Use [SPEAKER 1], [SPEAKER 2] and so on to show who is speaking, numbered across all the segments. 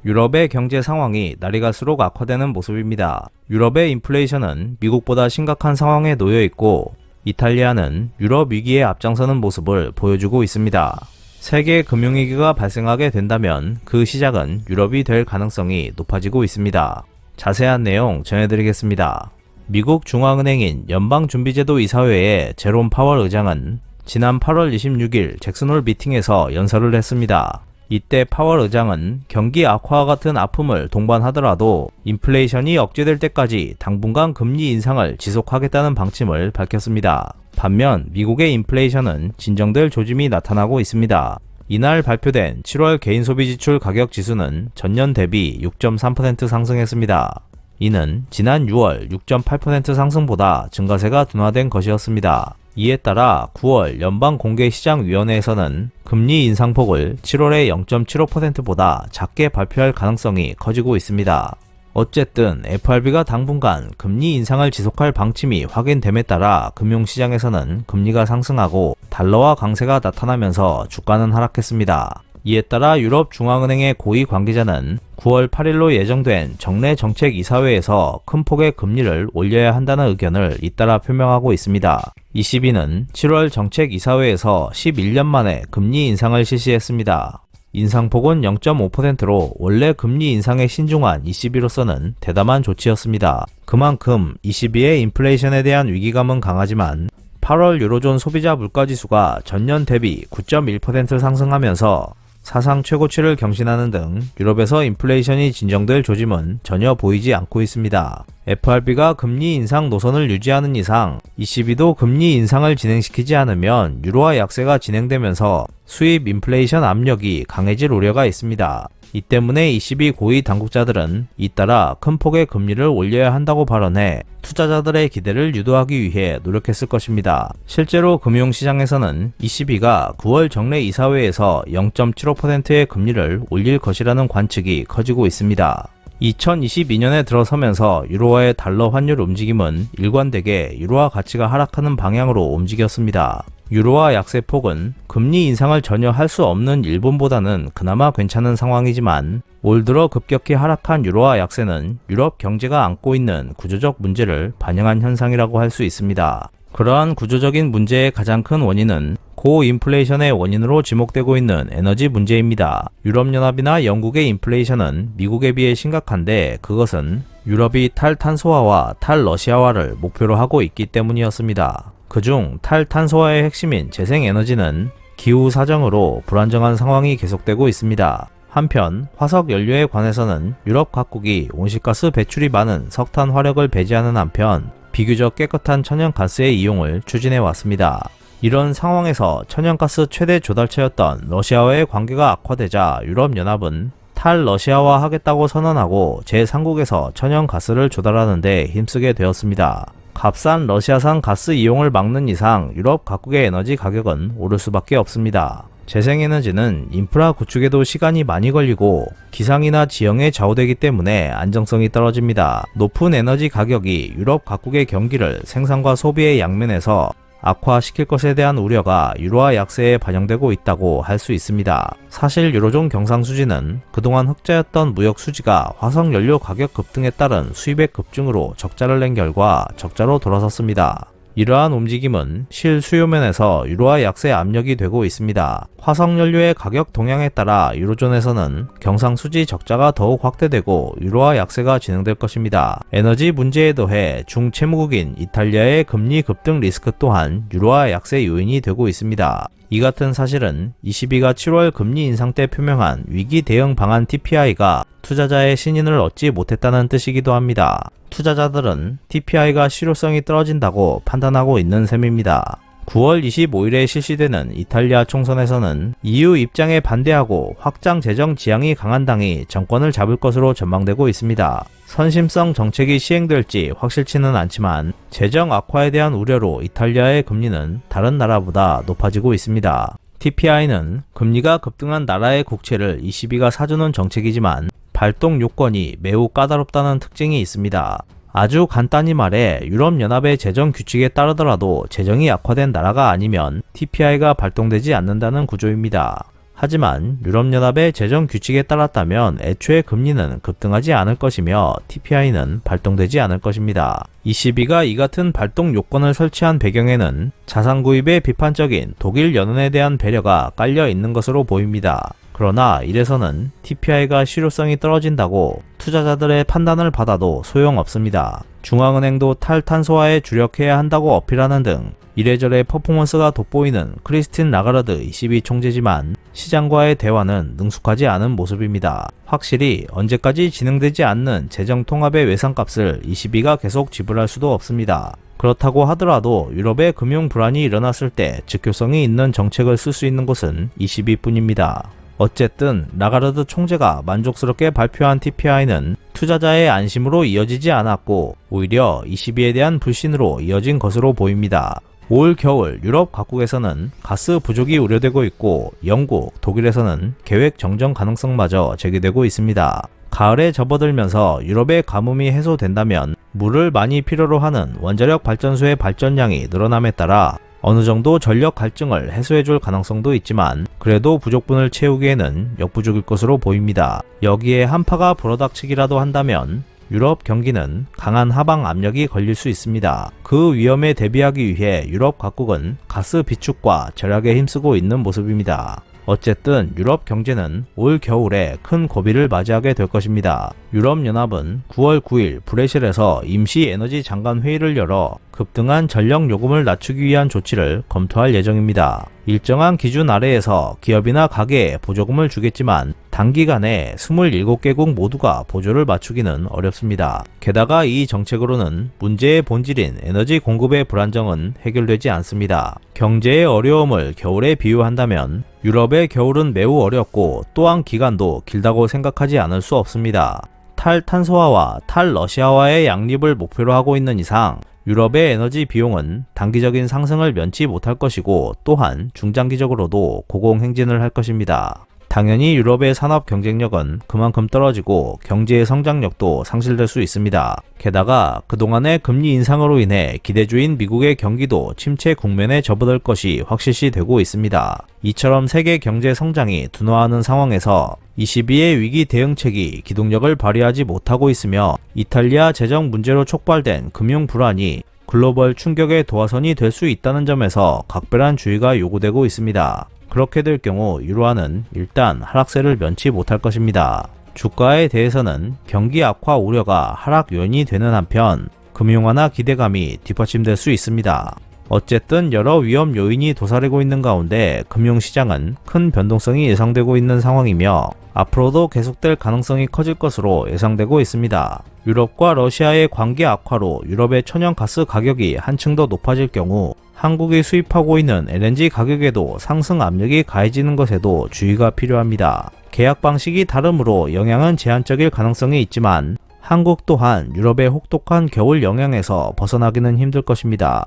[SPEAKER 1] 유럽의 경제 상황이 날이 갈수록 악화되는 모습입니다. 유럽의 인플레이션은 미국보다 심각한 상황에 놓여 있고 이탈리아는 유럽 위기에 앞장서는 모습을 보여주고 있습니다. 세계 금융위기가 발생하게 된다면 그 시작은 유럽이 될 가능성이 높아지고 있습니다. 자세한 내용 전해드리겠습니다. 미국 중앙은행인 연방준비제도 이사회의 제롬 파월 의장은 지난 8월 26일 잭슨홀 미팅에서 연설을 했습니다. 이때 파월 의장은 경기 악화와 같은 아픔을 동반하더라도 인플레이션이 억제될 때까지 당분간 금리 인상을 지속하겠다는 방침을 밝혔습니다. 반면 미국의 인플레이션은 진정될 조짐이 나타나고 있습니다. 이날 발표된 7월 개인소비지출 가격 지수는 전년 대비 6.3% 상승했습니다. 이는 지난 6월 6.8% 상승보다 증가세가 둔화된 것이었습니다. 이에 따라 9월 연방공개시장위원회에서는 금리 인상폭을 7월의 0.75%보다 작게 발표할 가능성이 커지고 있습니다. 어쨌든 FRB가 당분간 금리 인상을 지속할 방침이 확인됨에 따라 금융시장에서는 금리가 상승하고 달러화 강세가 나타나면서 주가는 하락했습니다. 이에 따라 유럽중앙은행의 고위 관계자는 9월 8일로 예정된 정례 정책이사회에서 큰 폭의 금리를 올려야 한다는 의견을 잇따라 표명하고 있습니다. ECB는 7월 정책이사회에서 11년 만에 금리 인상을 실시했습니다. 인상폭은 0.5%로 원래 금리 인상에 신중한 ECB로서는 대담한 조치였습니다. 그만큼 ECB의 인플레이션에 대한 위기감은 강하지만 8월 유로존 소비자 물가지수가 전년 대비 9.1% 상승하면서 사상 최고치를 경신하는 등 유럽에서 인플레이션이 진정될 조짐은 전혀 보이지 않고 있습니다. FRB가 금리 인상 노선을 유지하는 이상 ECB도 금리 인상을 진행시키지 않으면 유로화 약세가 진행되면서 수입 인플레이션 압력이 강해질 우려가 있습니다. 이 때문에 ECB 고위 당국자들은 잇따라 큰 폭의 금리를 올려야 한다고 발언해 투자자들의 기대를 유도하기 위해 노력했을 것입니다. 실제로 금융시장에서는 ECB가 9월 정례 이사회에서 0.75%의 금리를 올릴 것이라는 관측이 커지고 있습니다. 2022년에 들어서면서 유로화의 달러 환율 움직임은 일관되게 유로화 가치가 하락하는 방향으로 움직였습니다. 유로화 약세폭은 금리 인상을 전혀 할 수 없는 일본보다는 그나마 괜찮은 상황이지만 올 들어 급격히 하락한 유로화 약세는 유럽 경제가 안고 있는 구조적 문제를 반영한 현상이라고 할 수 있습니다. 그러한 구조적인 문제의 가장 큰 원인은 고인플레이션의 원인으로 지목되고 있는 에너지 문제입니다. 유럽연합이나 영국의 인플레이션은 미국에 비해 심각한데 그것은 유럽이 탈탄소화와 탈러시아화를 목표로 하고 있기 때문이었습니다. 그중 탈탄소화의 핵심인 재생에너지는 기후 사정으로 불안정한 상황이 계속되고 있습니다. 한편 화석 연료에 관해서는 유럽 각국이 온실가스 배출이 많은 석탄 화력을 배제하는 한편 비교적 깨끗한 천연가스의 이용을 추진해 왔습니다. 이런 상황에서 천연가스 최대 조달처였던 러시아와의 관계가 악화되자 유럽연합은 탈러시아화 하겠다고 선언하고 제3국에서 천연가스를 조달하는 데 힘쓰게 되었습니다. 값싼 러시아산 가스 이용을 막는 이상 유럽 각국의 에너지 가격은 오를 수밖에 없습니다. 재생에너지는 인프라 구축에도 시간이 많이 걸리고 기상이나 지형에 좌우되기 때문에 안정성이 떨어집니다. 높은 에너지 가격이 유럽 각국의 경기를 생산과 소비의 양면에서 악화시킬 것에 대한 우려가 유로화 약세에 반영되고 있다고 할 수 있습니다. 사실 유로존 경상수지는 그동안 흑자였던 무역 수지가 화석연료 가격 급등에 따른 수입액 급증으로 적자를 낸 결과 적자로 돌아섰습니다. 이러한 움직임은 실수요면에서 유로화 약세 압력이 되고 있습니다. 화석연료의 가격 동향에 따라 유로존에서는 경상수지 적자가 더욱 확대되고 유로화 약세가 진행될 것입니다. 에너지 문제에 더해 중채무국인 이탈리아의 금리 급등 리스크 또한 유로화 약세 요인이 되고 있습니다. 이 같은 사실은 ECB가 7월 금리 인상 때 표명한 위기 대응 방안 TPI가 투자자의 신인을 얻지 못했다는 뜻이기도 합니다. 투자자들은 TPI가 실효성이 떨어진다고 판단하고 있는 셈입니다. 9월 25일에 실시되는 이탈리아 총선에서는 EU 입장에 반대하고 확장 재정 지향이 강한 당이 정권을 잡을 것으로 전망되고 있습니다. 선심성 정책이 시행될지 확실치는 않지만 재정 악화에 대한 우려로 이탈리아의 금리는 다른 나라보다 높아지고 있습니다. TPI는 금리가 급등한 나라의 국채를 ECB가 사주는 정책이지만 발동 요건이 매우 까다롭다는 특징이 있습니다. 아주 간단히 말해 유럽연합의 재정 규칙에 따르더라도 재정이 악화된 나라가 아니면 TPI가 발동되지 않는다는 구조입니다. 하지만 유럽연합의 재정 규칙에 따랐다면 애초에 금리는 급등하지 않을 것이며 TPI는 발동되지 않을 것입니다. ECB가 이 같은 발동 요건을 설치한 배경에는 자산 구입에 비판적인 독일 연은에 대한 배려가 깔려 있는 것으로 보입니다. 그러나 이래서는 TPI가 실효성이 떨어진다고 투자자들의 판단을 받아도 소용없습니다. 중앙은행도 탈탄소화에 주력해야 한다고 어필하는 등 이래저래 퍼포먼스가 돋보이는 크리스틴 라가르드 ECB 총재지만 시장과의 대화는 능숙하지 않은 모습입니다. 확실히 언제까지 진행되지 않는 재정 통합의 외상값을 ECB가 계속 지불할 수도 없습니다. 그렇다고 하더라도 유럽의 금융 불안이 일어났을 때 즉효성이 있는 정책을 쓸 수 있는 곳은 ECB뿐입니다. 어쨌든 라가르드 총재가 만족스럽게 발표한 TPI는 투자자의 안심으로 이어지지 않았고 오히려 ECB에 대한 불신으로 이어진 것으로 보입니다. 올 겨울 유럽 각국에서는 가스 부족이 우려되고 있고 영국, 독일에서는 계획 정정 가능성마저 제기되고 있습니다. 가을에 접어들면서 유럽의 가뭄이 해소된다면 물을 많이 필요로 하는 원자력 발전소의 발전량이 늘어남에 따라 어느 정도 전력 갈증을 해소해줄 가능성도 있지만 그래도 부족분을 채우기에는 역부족일 것으로 보입니다. 여기에 한파가 불어닥치기라도 한다면 유럽 경기는 강한 하방 압력이 걸릴 수 있습니다. 그 위험에 대비하기 위해 유럽 각국은 가스 비축과 절약에 힘쓰고 있는 모습입니다. 어쨌든 유럽 경제는 올 겨울에 큰 고비를 맞이하게 될 것입니다. 유럽연합은 9월 9일 브레실에서 임시 에너지 장관 회의를 열어 급등한 전력 요금을 낮추기 위한 조치를 검토할 예정입니다. 일정한 기준 아래에서 기업이나 가게에 보조금을 주겠지만 단기간에 27개국 모두가 보조를 맞추기는 어렵습니다. 게다가 이 정책으로는 문제의 본질인 에너지 공급의 불안정은 해결되지 않습니다. 경제의 어려움을 겨울에 비유한다면 유럽의 겨울은 매우 어렵고 또한 기간도 길다고 생각하지 않을 수 없습니다. 탈탄소화와 탈러시아화의 양립을 목표로 하고 있는 이상 유럽의 에너지 비용은 단기적인 상승을 면치 못할 것이고 또한 중장기적으로도 고공행진을 할 것입니다. 당연히 유럽의 산업 경쟁력은 그만큼 떨어지고 경제의 성장력도 상실될 수 있습니다. 게다가 그동안의 금리 인상으로 인해 기대주인 미국의 경기도 침체 국면에 접어들 것이 확실시되고 있습니다. 이처럼 세계 경제 성장이 둔화하는 상황에서 ECB의 위기 대응책이 기동력을 발휘하지 못하고 있으며 이탈리아 재정 문제로 촉발된 금융 불안이 글로벌 충격의 도화선이 될 수 있다는 점에서 각별한 주의가 요구되고 있습니다. 그렇게 될 경우 유로화는 일단 하락세를 면치 못할 것입니다. 주가에 대해서는 경기 악화 우려가 하락 요인이 되는 한편 금융완화 기대감이 뒷받침될 수 있습니다. 어쨌든 여러 위험 요인이 도사리고 있는 가운데 금융시장은 큰 변동성이 예상되고 있는 상황이며 앞으로도 계속될 가능성이 커질 것으로 예상되고 있습니다. 유럽과 러시아의 관계 악화로 유럽의 천연가스 가격이 한층 더 높아질 경우 한국이 수입하고 있는 LNG 가격에도 상승 압력이 가해지는 것에도 주의가 필요합니다. 계약 방식이 다르므로 영향은 제한적일 가능성이 있지만 한국 또한 유럽의 혹독한 겨울 영향에서 벗어나기는 힘들 것입니다.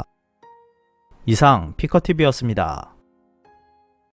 [SPEAKER 1] 이상 피커TV였습니다.